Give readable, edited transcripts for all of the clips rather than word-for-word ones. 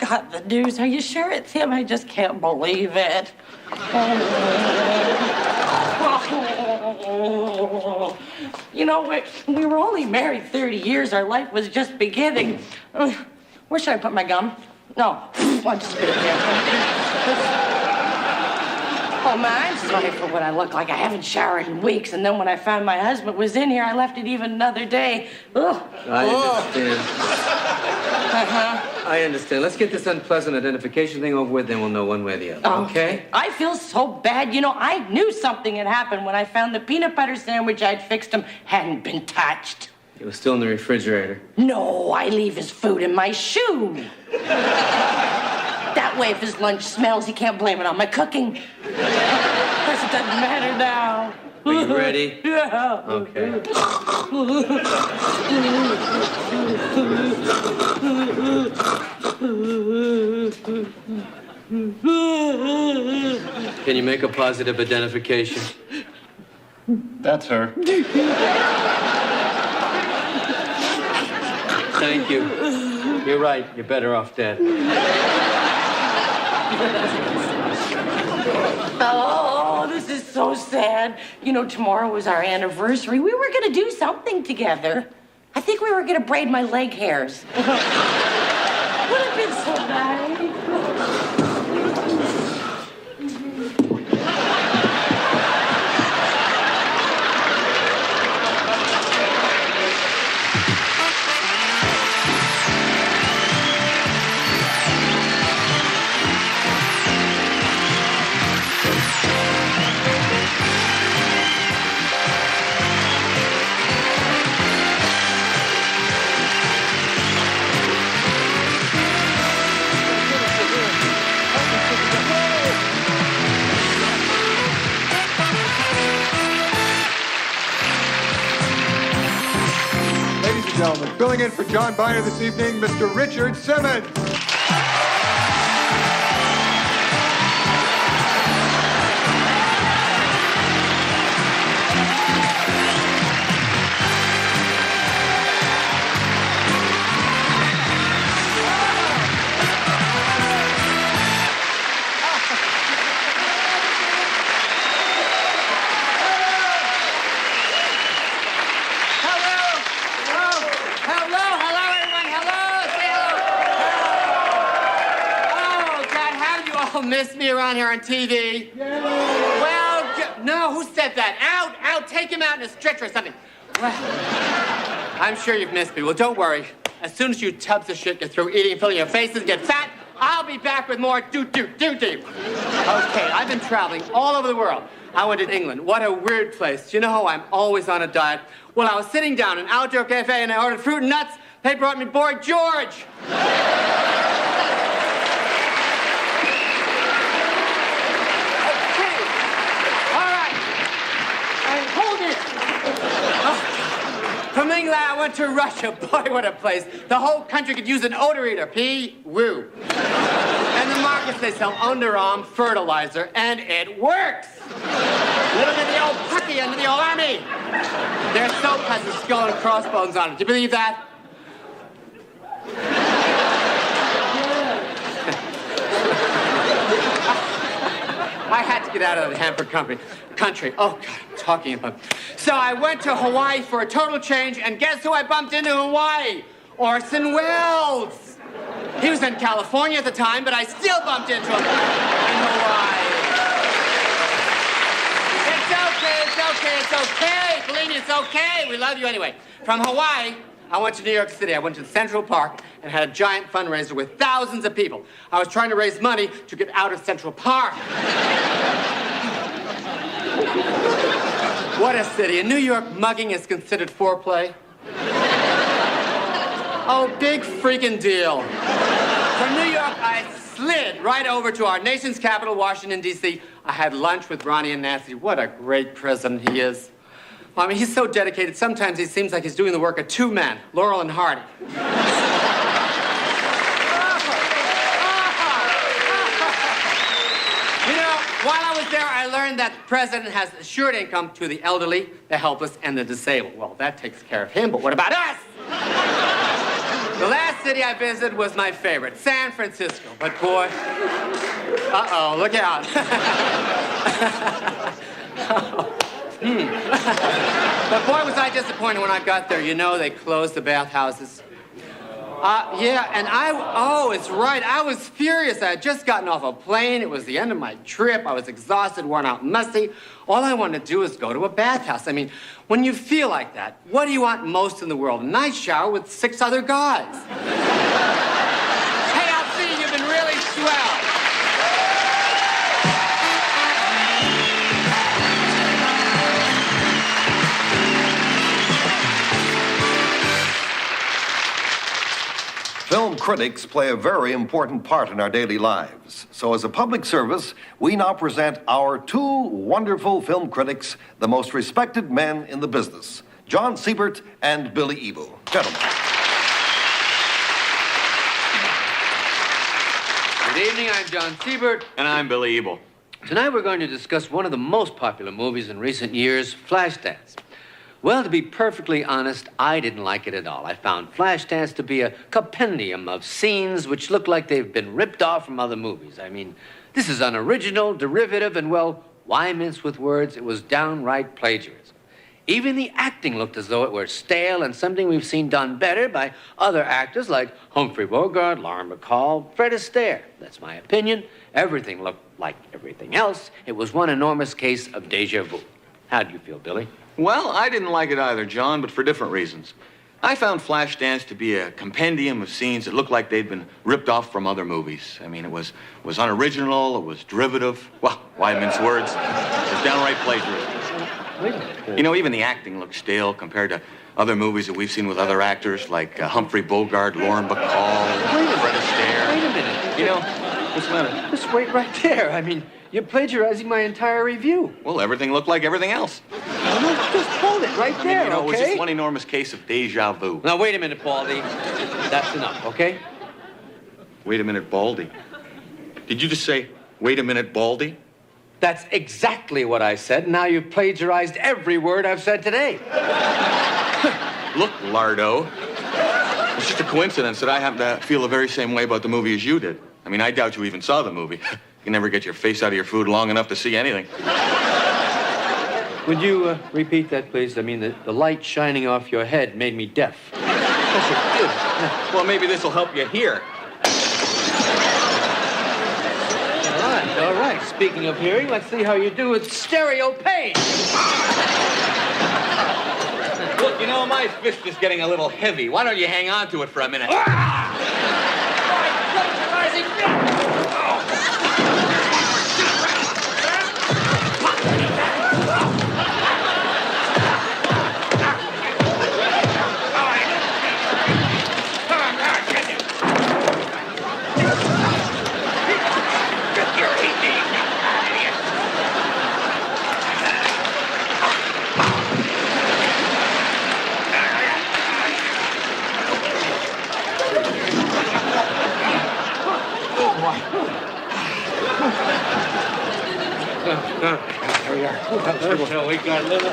got the news. Are you sure it's him? I just can't believe it. You know, we were only married 30 years. Our life was just beginning. Where should I put my gum? No, I'll just spit it there. Oh, man, I'm sorry for what I look like. I haven't showered in weeks, and then when I found my husband was in here, I left it even another day. Ugh. I understand. I understand. Let's get this unpleasant identification thing over with, then we'll know one way or the other, okay? I feel so bad. You know, I knew something had happened when I found the peanut butter sandwich I'd fixed him hadn't been touched. It was still in the refrigerator. No, I leave his food in my shoe. That way, if his lunch smells, he can't blame it on my cooking. Of course, it doesn't matter now. Are you ready? Yeah. Okay. Can you make a positive identification? That's her. Thank you. You're right. You're better off dead. Oh, this is so sad. You know, tomorrow was our anniversary. We were going to do something together. I think we were going to braid my leg hairs. Would have been so nice. Gentlemen, filling in for John Biner this evening, Mr. Richard Simmons. Miss me around here on TV? Yeah. Well, no, who said that? Out, take him out in a stretcher or something. Well, I'm sure you've missed me. Well, don't worry. As soon as you tubs of shit get through eating and filling your faces, get fat, I'll be back with more do-do. Okay, I've been traveling all over the world. I went to England. What a weird place. You know how I'm always on a diet? Well, I was sitting down in an outdoor cafe and I ordered fruit and nuts. They brought me Boy George. From England, I went to Russia. Boy, what a place. The whole country could use an odor eater. Pee-woo. And the markets, they sell underarm fertilizer, and it works. Look at the old pucky under the old army. Their soap has a skull and crossbones on it. Do you believe that? I had to get out of the hampered country. Oh, God, I'm talking about. So I went to Hawaii for a total change, and guess who I bumped into in Hawaii? Orson Welles. He was in California at the time, but I still bumped into him in Hawaii. It's okay. Believe me, it's okay. We love you anyway. From Hawaii, I went to New York City. I went to Central Park and had a giant fundraiser with thousands of people. I was trying to raise money to get out of Central Park. What a city. In New York, mugging is considered foreplay. Oh, big freaking deal. From New York, I slid right over to our nation's capital, Washington, D.C. I had lunch with Ronnie and Nancy. What a great president he is. Well, I mean, he's so dedicated, sometimes he seems like he's doing the work of two men, Laurel and Hardy. You know, while I was there, I learned that the president has assured income to the elderly, the helpless, and the disabled. Well, that takes care of him, but what about us? The last city I visited was my favorite, San Francisco. But boy, uh-oh, look out. But boy, was I disappointed when I got there. You know, they closed the bathhouses. Yeah, and it's right. I was furious. I had just gotten off a plane. It was the end of my trip. I was exhausted, worn out, musty. All I wanted to do was go to a bathhouse. I mean, when you feel like that, what do you want most in the world? A nice shower with 6 other guys. Hey, I'll see you. You've been really swell. Film critics play a very important part in our daily lives. So as a public service, we now present our 2 wonderful film critics, the most respected men in the business, John Siebert and Billy Ebel. Gentlemen. Good evening, I'm John Siebert. And I'm Billy Ebel. Tonight we're going to discuss one of the most popular movies in recent years, Flashdance. Well, to be perfectly honest, I didn't like it at all. I found Flashdance to be a compendium of scenes which look like they've been ripped off from other movies. I mean, this is unoriginal, derivative, and, well, why mince with words? It was downright plagiarism. Even the acting looked as though it were stale and something we've seen done better by other actors like Humphrey Bogart, Lauren Bacall, Fred Astaire. That's my opinion. Everything looked like everything else. It was one enormous case of déjà vu. How do you feel, Billy? Well, I didn't like it either, John, but for different reasons. I found Flashdance to be a compendium of scenes that looked like they'd been ripped off from other movies. I mean, it was unoriginal, it was derivative. Well, why mince words? It was downright plagiarism. Wait a minute. You know, even the acting looked stale compared to other movies that we've seen with other actors like Humphrey Bogart, Lauren Bacall, Fred Astaire. Wait a minute. You know, what's the matter? Just wait right there. I mean, you're plagiarizing my entire review. Well, everything looked like everything else. No, just hold it right there, You know, okay? it was just one enormous case of déjà vu. Now, wait a minute, Baldy. That's enough, okay? Wait a minute, Baldy. Did you just say, wait a minute, Baldy? That's exactly what I said. Now you've plagiarized every word I've said today. Look, Lardo. It's just a coincidence that I happen to feel the very same way about the movie as you did. I mean, I doubt you even saw the movie. You can never get your face out of your food long enough to see anything. Would you repeat that, please? I mean, the light shining off your head made me deaf. Well, maybe this will help you hear. All right. Speaking of hearing, let's see how you do with stereo pain. Look, you know, my fist is getting a little heavy. Why don't you hang on to it for a minute? Here we are. No, we got a little...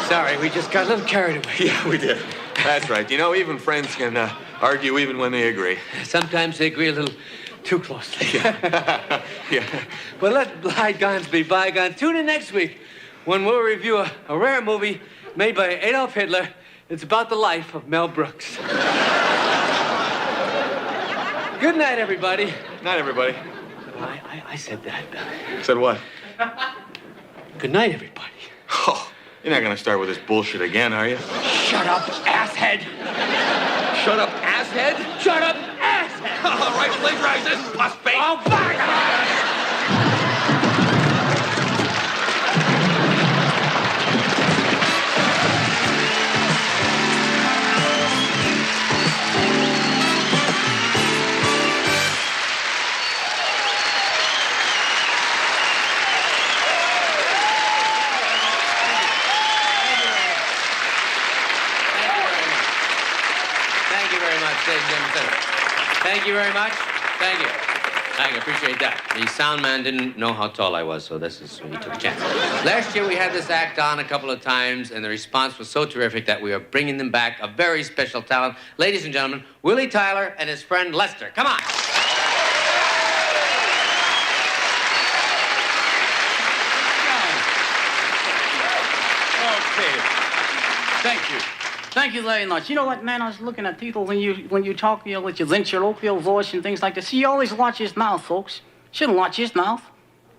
Sorry, we just got a little carried away. Yeah, we did. That's right. You know, even friends can argue even when they agree. Sometimes they agree a little too closely. Yeah. But let bygones be bygones. Tune in next week when we'll review a rare movie made by Adolf Hitler. It's about the life of Mel Brooks. Good night, everybody. Night, everybody. I said that. Said what? Good night, everybody. Oh, you're not going to start with this bullshit again, are you? Shut up, asshead. Shut up, asshead. Shut up, asshead. All right, plagiarize this, pussbait. Oh, fuck! Thank you very much. Thank you very much. Thank you. I appreciate that. The sound man didn't know how tall I was, so this is when he took a chance. Last year, we had this act on a couple of times, and the response was so terrific that we are bringing them back a very special talent. Ladies and gentlemen, Willie Tyler and his friend Lester. Come on. Okay. Thank you. Thank you very much. You know what, man? I was looking at people when you talk, with your ventriloquial voice and things like that. See, you always watch his mouth, folks. Shouldn't watch his mouth.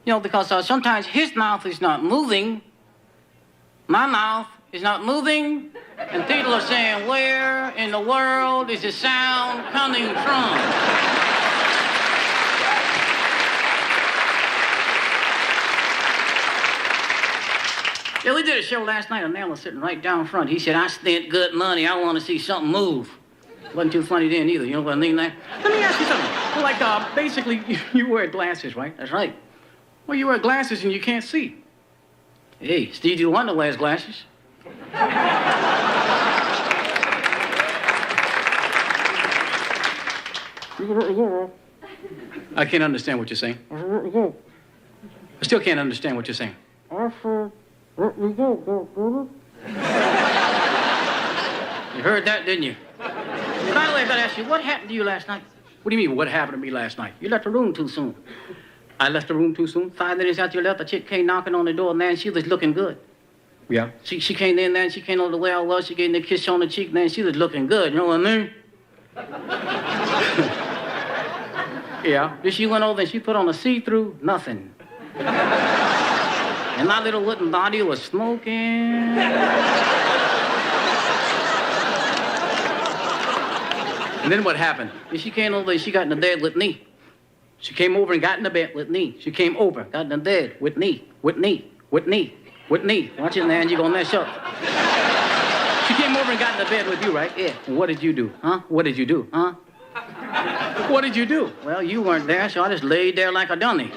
Because sometimes his mouth is not moving. My mouth is not moving. And people are saying, where in the world is the sound coming from? Yeah, we did a show last night. A man was sitting right down front. He said, I spent good money. I want to see something move. Wasn't too funny then either. You know what I mean? Let me ask you something. Well, like, basically, you wear glasses, right? That's right. Well, you wear glasses and you can't see. Hey, Stevie Wonder wears glasses. I can't understand what you're saying. I still can't understand what you're saying. You heard that, didn't you? By the way, I gotta ask you, what happened to you last night? What do you mean, what happened to me last night? You left the room too soon. I left the room too soon? 5 minutes after you left, a chick came knocking on the door, man. She was looking good. Yeah? She came in there, and she came over the way I was. She gave me a kiss on the cheek, man. She was looking good, you know what I mean? Yeah. Then she went over and she put on a see-through nothing. And my little wooden body was smoking. And then what happened? She came over and she got in the bed with me. She came over and got in the bed with me. She came over, got in the bed with me, with me, with me, with me. Watch it, man, you're gonna mess up. She came over and got in the bed with you, right? Yeah. And what did you do? Huh? What did you do? Huh? What did you do? Well, you weren't there, so I just laid there like a dummy.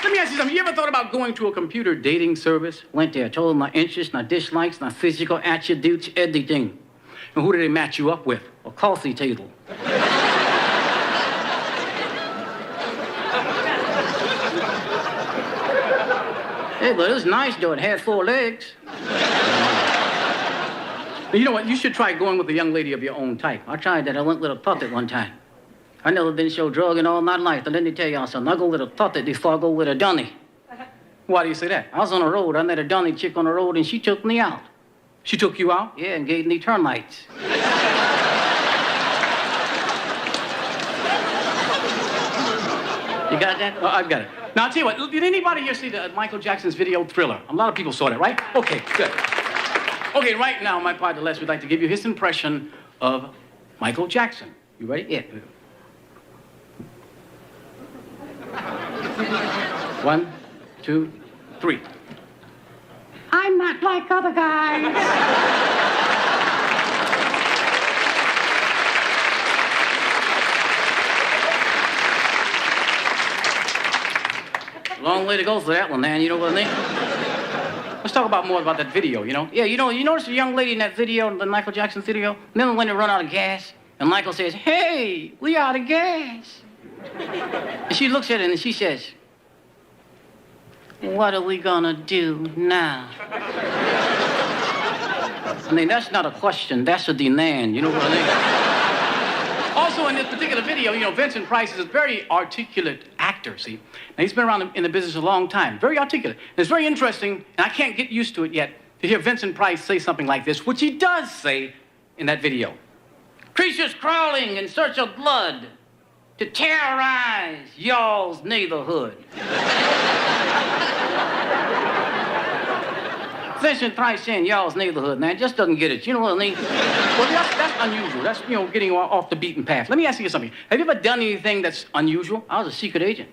Let me ask you something. You ever thought about going to a computer dating service? Went there, told them my interests, my dislikes, my physical attributes, everything. And who did they match you up with? A coffee table. Hey, but it was nice, though. It had 4 legs. You know what? You should try going with a young lady of your own type. I tried that. I went with a puppet one time. I never been so drug in all my life. But let me tell y'all something. I go with a puppet before I go with a dummy. Why do you say that? I was on the road. I met a dummy chick on the road, and she took me out. She took you out? Yeah, and gave me termites. You got that? Oh, I've got it. Now, I'll tell you what. Did anybody here see Michael Jackson's video Thriller? A lot of people saw that, right? Okay, good. Okay, right now, my partner Les would like to give you his impression of Michael Jackson. You ready? Yeah. 1, 2, 3. I'm not like other guys. Long way to go for that one, man. You know what I mean? Let's talk about more about that video, you know? Yeah, you notice the young lady in that video, the Michael Jackson video? Remember when they run out of gas? And Michael says, hey, we out of gas. And she looks at it and she says, what are we gonna do now? I mean, that's not a question, that's a demand, you know what I mean? Also, in this particular video, Vincent Price is a very articulate actor, see? Now, he's been around in the business a long time, very articulate. And it's very interesting, and I can't get used to it yet, to hear Vincent Price say something like this, which he does say in that video. Creatures crawling in search of blood to terrorize y'all's neighborhood. Vincent Price saying y'all's neighborhood, man, just doesn't get it. You know what I mean? Well, that's unusual. That's, getting off the beaten path. Let me ask you something. Have you ever done anything that's unusual? I was a secret agent.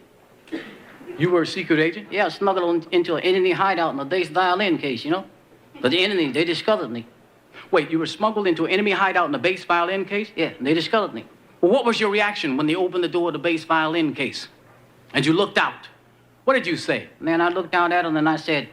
You were a secret agent? Yeah, I smuggled into an enemy hideout in a bass violin case, But the enemy, they discovered me. Wait, you were smuggled into an enemy hideout in a bass violin case? Yeah, and they discovered me. Well, what was your reaction when they opened the door of the bass violin case? And you looked out? What did you say? Man, I looked out at them and I said,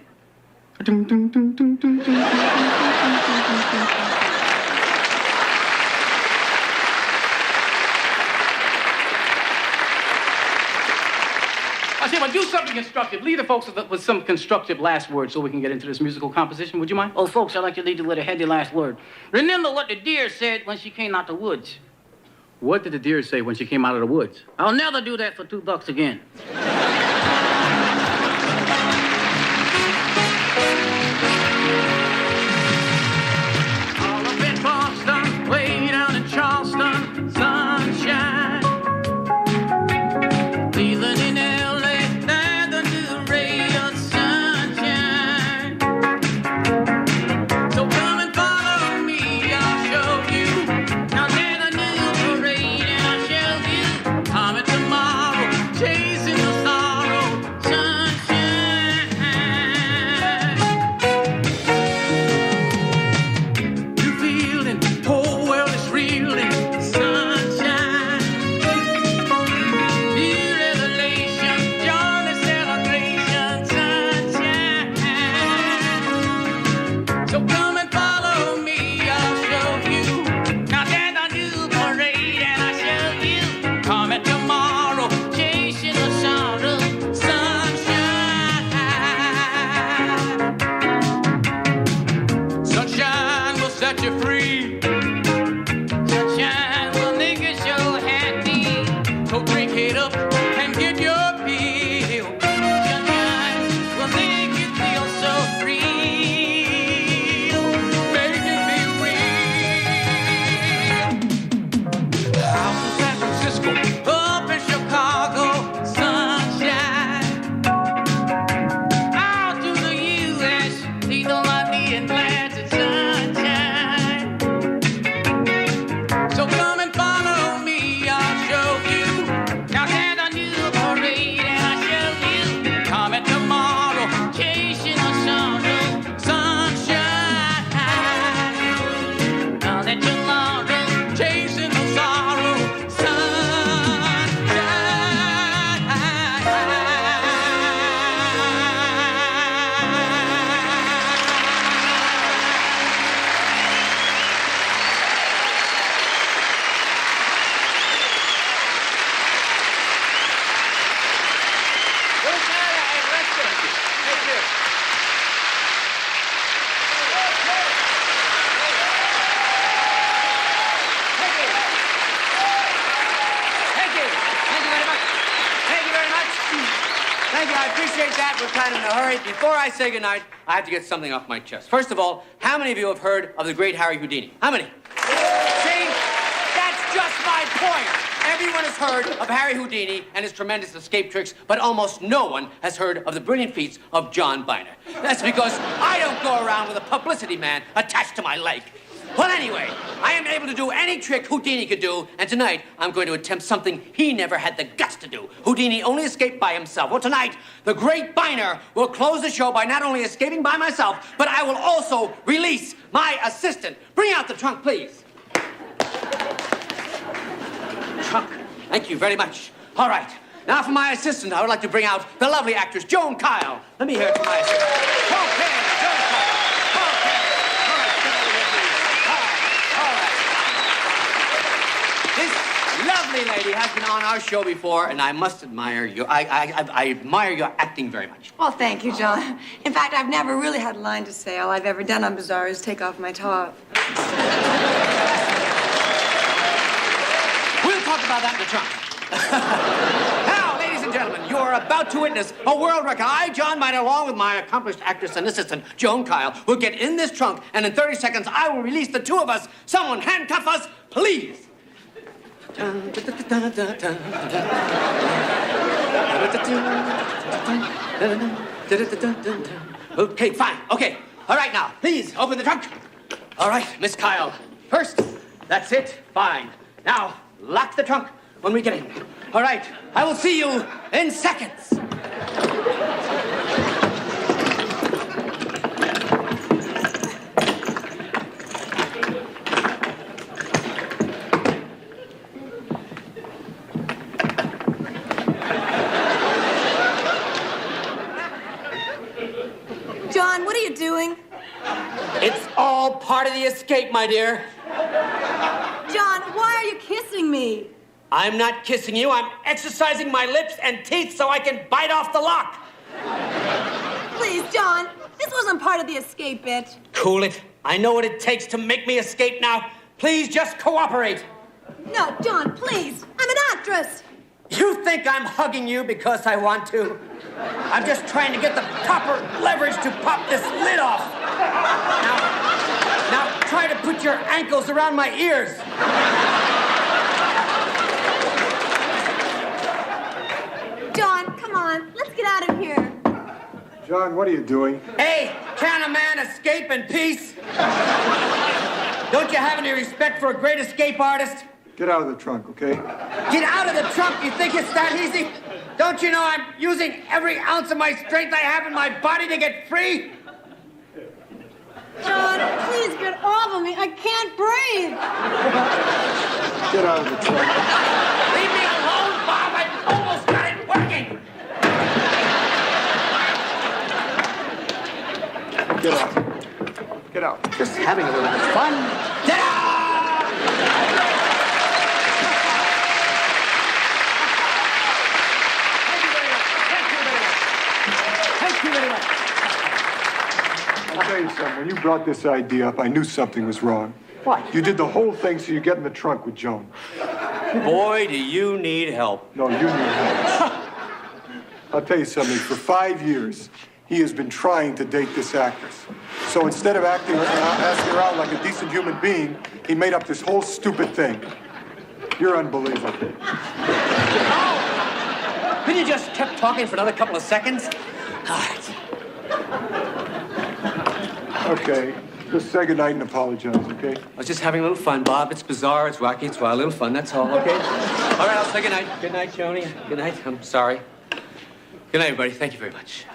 I say, well, do something constructive. Leave the folks with some constructive last words so we can get into this musical composition. Would you mind? Oh, folks, I'd like you to leave you with a heady last word. Remember what the deer said when she came out the woods. What did the deer say when she came out of the woods? I'll never do that for $2 again. All up in Boston, way down in Charleston, sunshine. Cleveland in L.A., there's the new ray of sunshine. So come and follow me, I'll show you. Now there's a new parade and I'll show you. Coming tomorrow, chasing the sorrow, sunshine. You feeling, whole world is reeling, sunshine. New revelation, joy and celebration, sunshine. So come and follow me, I'll show you. Now there's a new parade and I'll show you. Coming tomorrow, chasing the sorrow, sunshine. Sunshine will set you free. Sunshine will make you so happy. So drink it up and get your feel. Sunshine will make you feel so free. Make it feel real. Out in San Francisco, up in Chicago, sunshine. Out to the U.S., see the lovely and blasted sunshine. So come and follow me, I'll show you. Now there's a new parade and I'll show you. Coming tomorrow, chasing the sorrow, sunshine. Now that tomorrow, chasing the sorrow, Thank you. Thank you very much. Thank you very much. Thank you. I appreciate that. We're kind of in a hurry. Before I say goodnight, I have to get something off my chest. First of all, how many of you have heard of the great Harry Houdini? How many? See? That's just my point. Everyone has heard of Harry Houdini and his tremendous escape tricks, but almost no one has heard of the brilliant feats of John Biner. That's because I don't go around with a publicity man attached to my leg. Well, anyway, I am able to do any trick Houdini could do, and tonight I'm going to attempt something he never had the guts to do. Houdini only escaped by himself. Well, tonight, the great Biner will close the show by not only escaping by myself, but I will also release my assistant. Bring out the trunk, please. Trunk. Thank you very much. All right. Now for my assistant, I would like to bring out the lovely actress, Joan Kyle. Let me hear it from my assistant. Okay, Joan Kyle. Okay. All right, sit over here, please. All right. This lovely lady has been on our show before, and I must admire you. I admire your acting very much. Well, thank you, John. In fact, I've never really had a line to say. All I've ever done on Bazaar is take off my top. We'll talk about that in the trunk. Now, ladies and gentlemen, you are about to witness a world record. I, John Miner, along with my accomplished actress and assistant, Joan Kyle, will get in this trunk, and in 30 seconds, I will release the two of us. Someone handcuff us, please. Okay, fine. Okay. All right, now, please, open the trunk. All right, Miss Kyle. First, that's it. Fine. Now, lock the trunk when we get in. All right, I will see you in seconds. John, what are you doing? It's all all part of the escape, my dear. John, why are you kissing me? I'm not kissing you. I'm exercising my lips and teeth so I can bite off the lock. Please, John, this wasn't part of the escape bit. Cool it. I know what it takes to make me escape now. Please just cooperate. No, John, please. I'm an actress. You think I'm hugging you because I want to? I'm just trying to get the proper leverage to pop this lid off. Now try to put your ankles around my ears. John, come on. Let's get out of here. John, what are you doing? Hey, can a man escape in peace? Don't you have any respect for a great escape artist? Get out of the trunk, okay? Get out of the trunk? You think it's that easy? Don't you know I'm using every ounce of my strength I have in my body to get free? John, please get off of me. I can't breathe. Get out of the trunk. Leave me alone, Bob. I almost got it working. Get out. Get out. Just having a little bit of fun. Get out! Thank you very much. I'll tell you something. When you brought this idea up, I knew something was wrong. What? You did the whole thing so you get in the trunk with Joan. Boy, do you need help. No, you need help. I'll tell you something. For 5 years, he has been trying to date this actress. So instead of asking her out like a decent human being, he made up this whole stupid thing. You're unbelievable. Could you just kept talking for another couple of seconds? All right. Okay, just say goodnight and apologize, okay? I was just having a little fun, Bob. It's bizarre, it's wacky, it's wild, a little fun, that's all, okay? All right, I'll say goodnight. Good night, Joni. Good night. I'm sorry. Good night, everybody. Thank you very much.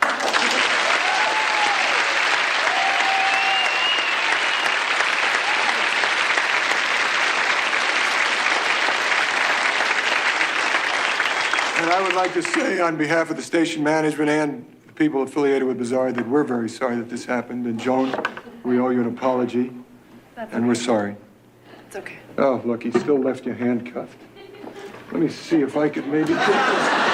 And I would like to say on behalf of the station management and the people affiliated with Bazaar that we're very sorry that this happened. And Joan, we owe you an apology. And we're sorry. It's okay. Oh, look, he still left you handcuffed. Let me see if I could maybe take this.